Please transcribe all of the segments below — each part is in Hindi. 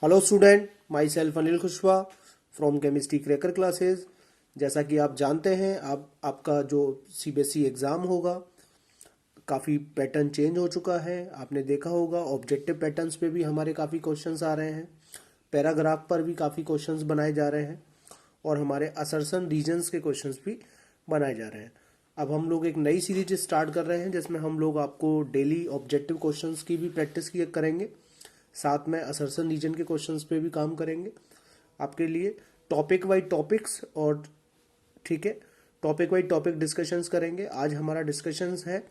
Hello student, my self Anil Kushwaha from chemistry cracker classes. जैसा कि आप जानते हैं, आपका जो सीबीएसई एग्ज़ाम होगा, काफ़ी पैटर्न चेंज हो चुका है। आपने देखा होगा ऑब्जेक्टिव पैटर्न्स पे भी हमारे काफ़ी क्वेश्चंस आ रहे हैं, पैराग्राफ पर भी काफ़ी क्वेश्चंस बनाए जा रहे हैं और हमारे असर्शन रीजन्स के क्वेश्चंस भी बनाए जा रहे हैं। अब हम लोग एक नई सीरीज स्टार्ट कर रहे हैं जिसमें हम लोग आपको डेली ऑब्जेक्टिव क्वेश्चंस की भी प्रैक्टिस किया करेंगे, साथ में असर्शन रीजन के क्वेश्चंस पे भी काम करेंगे आपके लिए। टॉपिक वाइज टॉपिक्स और ठीक है, टॉपिक वाइज टॉपिक डिस्कशंस करेंगे। आज हमारा डिस्कशंस है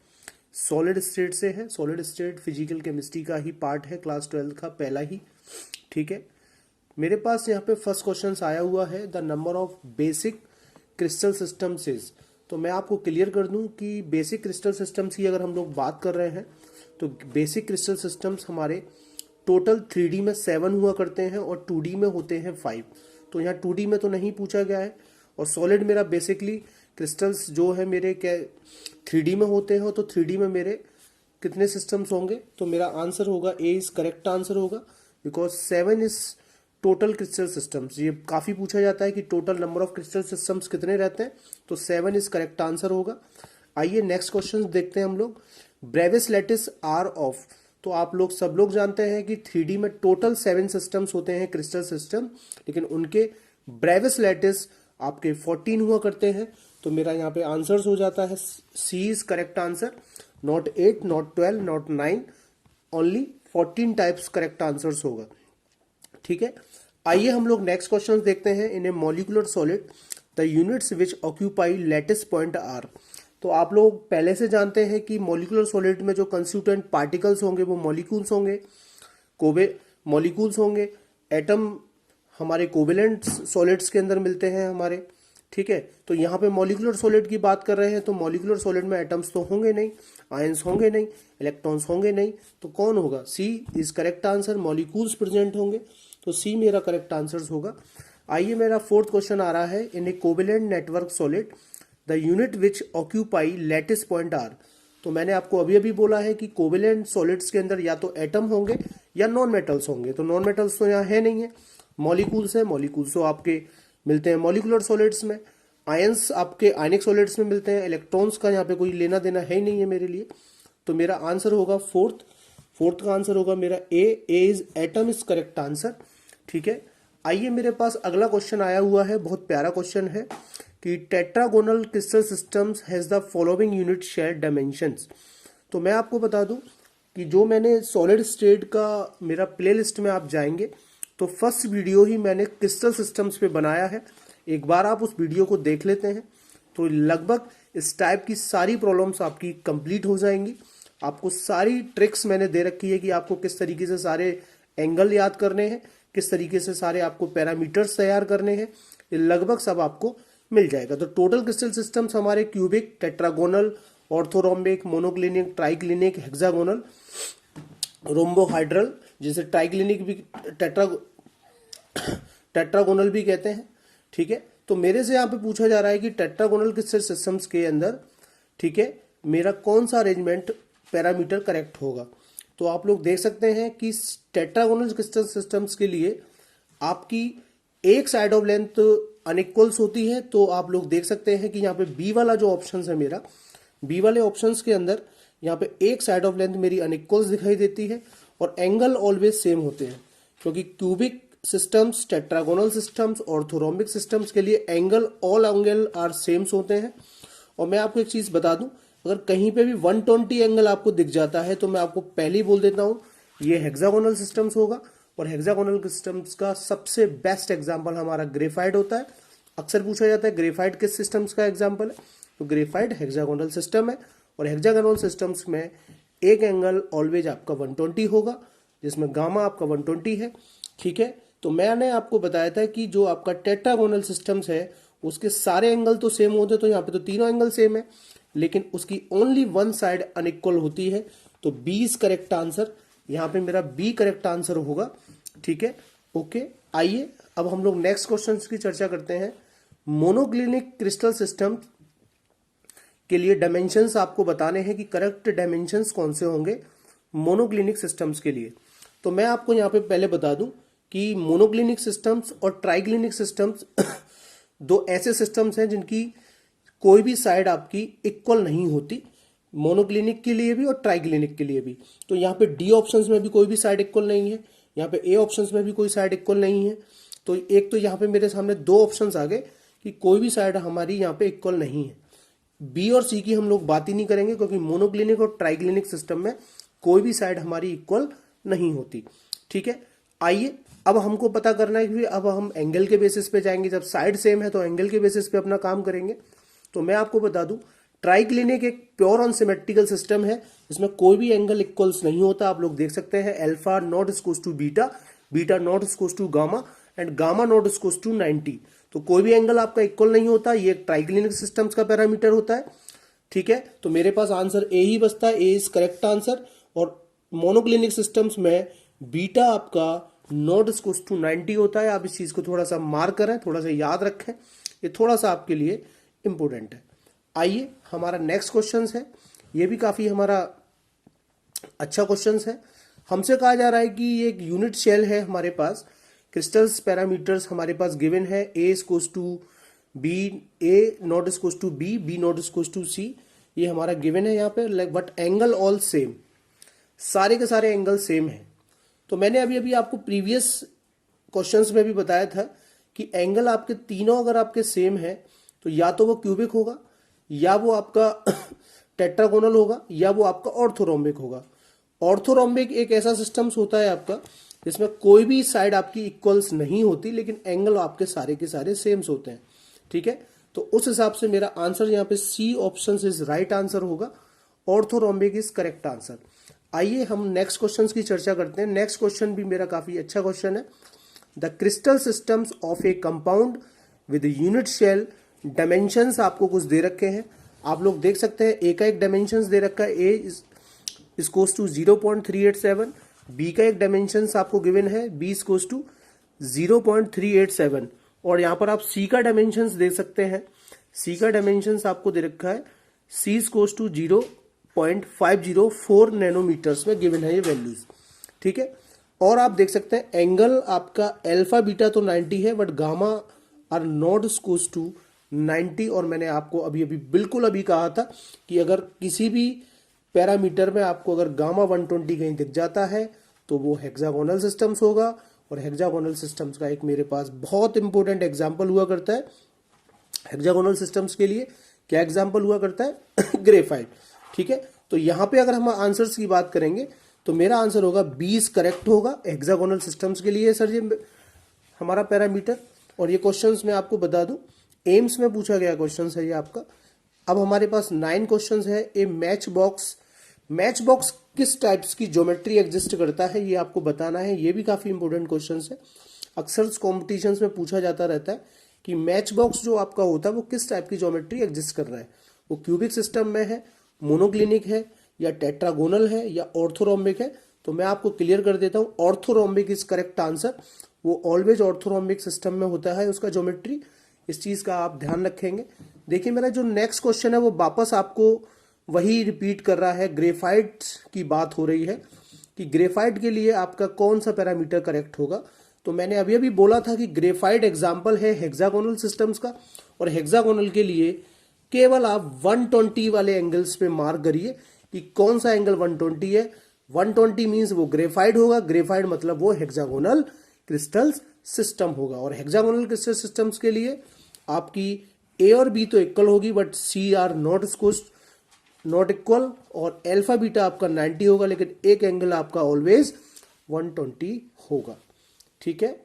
सॉलिड स्टेट से है। सॉलिड स्टेट फिजिकल केमिस्ट्री का ही पार्ट है, क्लास 12 का पहला ही। ठीक है, मेरे पास यहाँ पे फर्स्ट क्वेश्चन आया हुआ है, the number of basic crystal systems is. तो मैं आपको क्लियर कर दूं कि बेसिक क्रिस्टल सिस्टम्स की अगर हम लोग बात कर रहे हैं तो बेसिक क्रिस्टल सिस्टम्स हमारे टोटल 3D में 7 हुआ करते हैं और 2D में होते हैं 5। तो यहाँ 2D में तो नहीं पूछा गया है। और सॉलिड मेरा बेसिकली क्रिस्टल्स जो है मेरे क्या 3D में होते हैं, तो 3D में मेरे कितने सिस्टम्स होंगे? तो मेरा आंसर होगा ए इज करेक्ट आंसर होगा, because 7 is total crystal systems. ये काफ़ी पूछा जाता है कि total number of crystal systems कितने रहते हैं, तो 7 इज करेक्ट आंसर होगा। आइए नेक्स्ट क्वेश्चन देखते हैं हम लोग। Bravais lattice are of. तो आप लोग सब लोग जानते हैं कि 3D में टोटल 7 सिस्टम्स होते हैं क्रिस्टल सिस्टम, लेकिन उनके ब्रेविस लैटिस आपके 14 हुआ करते हैं। तो मेरा यहाँ पे आंसर्स हो जाता है C is correct answer, not 8, not 12, not 9, only 14 types correct answers होगा। ठीक है, आइए हम लोग नेक्स्ट क्वेश्चन देखते हैं। In a molecular solid the units which occupy lattice point are. तो आप लोग पहले से जानते हैं कि मॉलिक्यूलर सॉलिड में जो कंस्टिट्यूएंट पार्टिकल्स होंगे वो मॉलिक्यूल्स होंगे, मॉलिक्यूल्स होंगे। एटम हमारे कोवेलेंट सॉलिड्स के अंदर मिलते हैं हमारे। ठीक है, तो यहाँ पे मॉलिक्यूलर सॉलिड की बात कर रहे हैं, तो मॉलिक्यूलर सॉलिड में एटम्स तो होंगे नहीं, आयंस होंगे नहीं, इलेक्ट्रॉन्स होंगे नहीं, तो कौन होगा? C is correct answer, molecules present होंगे, तो सी मेरा करेक्ट आंसर होगा। आइए मेरा फोर्थ क्वेश्चन आ रहा है। In a covalent network solid the unit which occupy lattice point are. तो मैंने आपको अभी अभी बोला है कि कोवेलेंट सॉलिड्स के अंदर या तो एटम होंगे या नॉन मेटल्स होंगे। तो नॉन मेटल्स तो यहाँ है नहीं है, मॉलिक्यूल्स है। मॉलिक्यूल्स तो आपके मिलते हैं मॉलिक्यूलर सॉलिड्स में, आयंस आपके आयनिक सॉलिड्स में मिलते हैं। इलेक्ट्रॉन्स का यहाँ पे कोई लेना देना है ही नहीं है मेरे लिए। तो मेरा आंसर होगा फोर्थ का आंसर होगा मेरा A is atom is correct answer. ठीक है, आइए मेरे पास अगला क्वेश्चन आया हुआ है, बहुत प्यारा क्वेश्चन है कि tetragonal crystal systems has the following unit share dimensions. तो मैं आपको बता दूं कि जो मैंने सॉलिड स्टेट का मेरा प्लेलिस्ट में आप जाएंगे तो फर्स्ट वीडियो ही मैंने क्रिस्टल सिस्टम्स पे बनाया है। एक बार आप उस वीडियो को देख लेते हैं तो लगभग इस टाइप की सारी प्रॉब्लम्स आपकी कंप्लीट हो जाएंगी। आपको सारी ट्रिक्स मैंने दे रखी है कि आपको किस तरीके से सारे एंगल याद करने हैं, किस तरीके से सारे आपको पैरामीटर्स तैयार करने हैं, ये लगभग सब आपको मिल जाएगा। तो टोटल क्रिस्टल सिस्टम्स हमारे cubic, tetragonal, orthorhombic, monoclinic, triclinic, hexagonal, रोम्बोहाइड्रल, जिसे ट्राइक्लिनिक भी टेट्रागोनल भी कहते हैं। ठीक है, तो मेरे से यहाँ पे पूछा जा रहा है कि टेट्रागोनल क्रिस्टल सिस्टम्स के अंदर, ठीक है, मेरा कौन सा अरेंजमेंट पैरामीटर करेक्ट होगा। तो आप लोग देख सकते हैं कि टेट्रागोनल क्रिस्टल सिस्टम्स के लिए आपकी एक साइड ऑफ लेंथ अनइक्वल्स होती है। तो आप लोग देख सकते हैं कि यहाँ पे बी वाला जो ऑप्शन है मेरा, बी वाले ऑप्शंस के अंदर यहाँ पे एक साइड ऑफ लेंथ मेरी अनइक्वल्स दिखाई देती है और एंगल ऑलवेज सेम होते हैं, क्योंकि cubic systems, tetragonal systems, orthorhombic systems के लिए angle, all angle are sames होते हैं। और मैं आपको एक चीज बता दूं, अगर कहीं पे भी 120 एंगल आपको दिख जाता है तो मैं आपको पहले ही बोल देता हूं ये हेक्सागोनल सिस्टम्स होगा। और हेक्सागोनल सिस्टम्स का सबसे बेस्ट एग्जांपल हमारा ग्रेफाइट होता है। अक्सर पूछा जाता है ग्रेफाइट किस सिस्टम्स का एग्जांपल है, तो ग्रेफाइट हेक्सागोनल सिस्टम है। और हेक्सागोनल सिस्टम्स में एक एंगल ऑलवेज आपका 120 होगा, जिसमें गामा आपका 120 है। ठीक है, तो मैंने आपको बताया था कि जो आपका टेट्रागोनल सिस्टम्स है उसके सारे एंगल तो सेम होते, तो यहाँ पे तो तीनों एंगल सेम है, लेकिन उसकी ओनली वन साइड अनइक्वल होती है। तो बी इज करेक्ट आंसर, यहाँ पे मेरा बी करेक्ट आंसर होगा। ठीक है, ओके। आइए अब हम लोग नेक्स्ट क्वेश्चन की चर्चा करते हैं। मोनोक्लिनिक क्रिस्टल सिस्टम के लिए डायमेंशंस आपको बताने हैं कि करेक्ट डायमेंशंस कौन से होंगे मोनोक्लिनिक सिस्टम्स के लिए। तो मैं आपको यहाँ पे पहले बता दूं कि मोनोक्लिनिक सिस्टम्स और ट्राइक्लिनिक सिस्टम्स दो ऐसे सिस्टम्स हैं जिनकी कोई भी साइड आपकी इक्वल नहीं होती, मोनोक्लिनिक के लिए भी और ट्राइक्लिनिक के लिए भी। तो यहाँ पे डी ऑप्शंस में भी कोई भी साइड इक्वल नहीं है, यहाँ पे ए ऑप्शंस में भी कोई साइड इक्वल नहीं है। तो एक तो यहाँ पे मेरे सामने दो ऑप्शंस आ गए कि कोई भी साइड हमारी यहाँ पे इक्वल नहीं है। बी और सी की हम लोग बात ही नहीं करेंगे क्योंकि मोनोक्लिनिक और ट्राइक्लिनिक सिस्टम में कोई भी साइड हमारी इक्वल नहीं होती। ठीक है, आइए अब हमको पता करना है कि अब हम एंगल के बेसिस पे जाएंगे। जब साइड सेम है तो एंगल के बेसिस पे अपना काम करेंगे। तो मैं आपको बता दूं, ट्राइक्लिनिक एक प्योर अनसिमेट्रिकल सिस्टम है, इसमें कोई भी एंगल इक्वल्स नहीं होता। आप लोग देख सकते हैं alpha not equals to beta, beta not equals to gamma and gamma not equals to 90। तो कोई भी एंगल आपका इक्वल नहीं होता, ये ट्राइक्लिनिक सिस्टम्स का पैरामीटर होता है। ठीक है, तो मेरे पास आंसर ए ही बचता है, ए इज करेक्ट आंसर। और मोनोक्लिनिक सिस्टम्स में बीटा आपका नॉट इक्वल्स टू 90 होता है। आप इस चीज को थोड़ा सा मार्क करें, थोड़ा सा याद रखें, ये थोड़ा सा आपके लिए इंपोर्टेंट है। आइए हमारा नेक्स्ट क्वेश्चन है, ये भी काफी हमारा अच्छा क्वेश्चन है। हमसे कहा जा रहा है कि ये एक यूनिट शेल है हमारे पास, क्रिस्टल्स पैरामीटर्स हमारे पास गिवन है, A equals to B, A not equals to B, B not equals to C, ये हमारा गिवन है यहाँ पे। बट एंगल ऑल सेम, सारे के सारे एंगल सेम है। तो मैंने अभी अभी आपको प्रीवियस क्वेश्चंस में भी बताया था कि एंगल आपके तीनों अगर आपके सेम है तो या तो वो क्यूबिक होगा, या वो आपका टेट्रागोनल होगा, या वो आपका ऑर्थोरोम्बिक होगा। ऑर्थोरोम्बिक एक ऐसा सिस्टम्स होता है आपका जिसमें कोई भी साइड आपकी इक्वल्स नहीं होती, लेकिन एंगल आपके सारे के सारे सेम्स होते हैं। ठीक है, तो उस हिसाब से मेरा आंसर यहाँ पे C option is right answer होगा, ऑर्थोरोम्बिक इज करेक्ट आंसर। आइए हम नेक्स्ट क्वेश्चन की चर्चा करते हैं। नेक्स्ट क्वेश्चन भी मेरा काफी अच्छा क्वेश्चन है। The crystal systems of a compound with unit cell, dimensions आपको कुछ दे रखे हैं, आप लोग देख सकते हैं। ए का एक डायमेंशंस दे रखा है, ए इक्वल्स टू 0.387, बी का एक डायमेंशंस आपको गिवन है, बी इक्वल्स टू 0.387, और यहां पर आप सी का डायमेंशंस देख सकते हैं। सी का डायमेंशंस आपको दे रखा है, सी इक्वल्स टू 0.504 नैनोमीटर्स में गिवन है ये वैल्यूज। ठीक है, और आप देख सकते हैं एंगल आपका अल्फा बीटा तो 90 है, but gamma are not equals to 90। और मैंने आपको अभी अभी बिल्कुल अभी कहा था कि अगर किसी भी पैरामीटर में आपको अगर गामा 120 कहीं दिख जाता है तो वो हेक्सागोनल सिस्टम्स होगा। और हेक्सागोनल सिस्टम्स का एक मेरे पास बहुत इंपॉर्टेंट एग्जांपल हुआ करता है। हेक्सागोनल सिस्टम्स के लिए क्या एग्जांपल हुआ करता है? ग्रेफाइट। ठीक है, तो यहां पे अगर हम आंसर्स की बात करेंगे तो मेरा आंसर होगा 20 करेक्ट होगा हेक्सागोनल सिस्टम्स के लिए सर, ये हमारा पैरामीटर। और ये क्वेश्चंस मैं आपको बता दूं, एम्स में पूछा गया क्वेश्चन है ये आपका। अब हमारे पास 9 क्वेश्चंस है। ए मैच बॉक्स, मैच बॉक्स किस टाइप्स की ज्योमेट्री एग्जिस्ट करता है ये आपको बताना है। ये भी काफी इंपॉर्टेंट क्वेश्चन है, अक्सर कॉम्पिटिशन्स में पूछा जाता रहता है कि मैच बॉक्स जो आपका होता है वो किस टाइप की ज्योमेट्री एग्जिस्ट कर रहा है। वो क्यूबिक सिस्टम में है, मोनोक्लिनिक है, या टेट्रागोनल है, या ऑर्थोरोम्बिक है। तो मैं आपको क्लियर कर देता हूं, ऑर्थोरोम्बिक इज करेक्ट आंसर। वो ऑलवेज ऑर्थोरोम्बिक सिस्टम में होता है उसका ज्योमेट्री, इस चीज का आप ध्यान रखेंगे। देखिए मेरा जो नेक्स्ट क्वेश्चन है वो वापस आपको वही रिपीट कर रहा है। ग्रेफाइट की बात हो रही है कि ग्रेफाइट के लिए आपका कौन सा पैरामीटर करेक्ट होगा। तो मैंने अभी अभी बोला था कि ग्रेफाइट एग्जाम्पल है हेक्सागोनल सिस्टम्स का, और हेक्सागोनल के लिए केवल आप 120 वाले एंगल्स पे मार्क करिए कि कौन सा एंगल 120 है। 120 मीन्स वो ग्रेफाइट होगा, ग्रेफाइट मतलब वो हेक्सागोनल क्रिस्टल सिस्टम होगा। और हेक्सागोनल क्रिस्टल सिस्टम्स के लिए आपकी ए और बी तो इक्वल होगी, but C are not equal, और अल्फा बीटा आपका 90 होगा, लेकिन एक एंगल आपका ऑलवेज 120 होगा। ठीक है,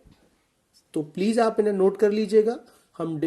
तो प्लीज आप इन्हें नोट कर लीजिएगा। हम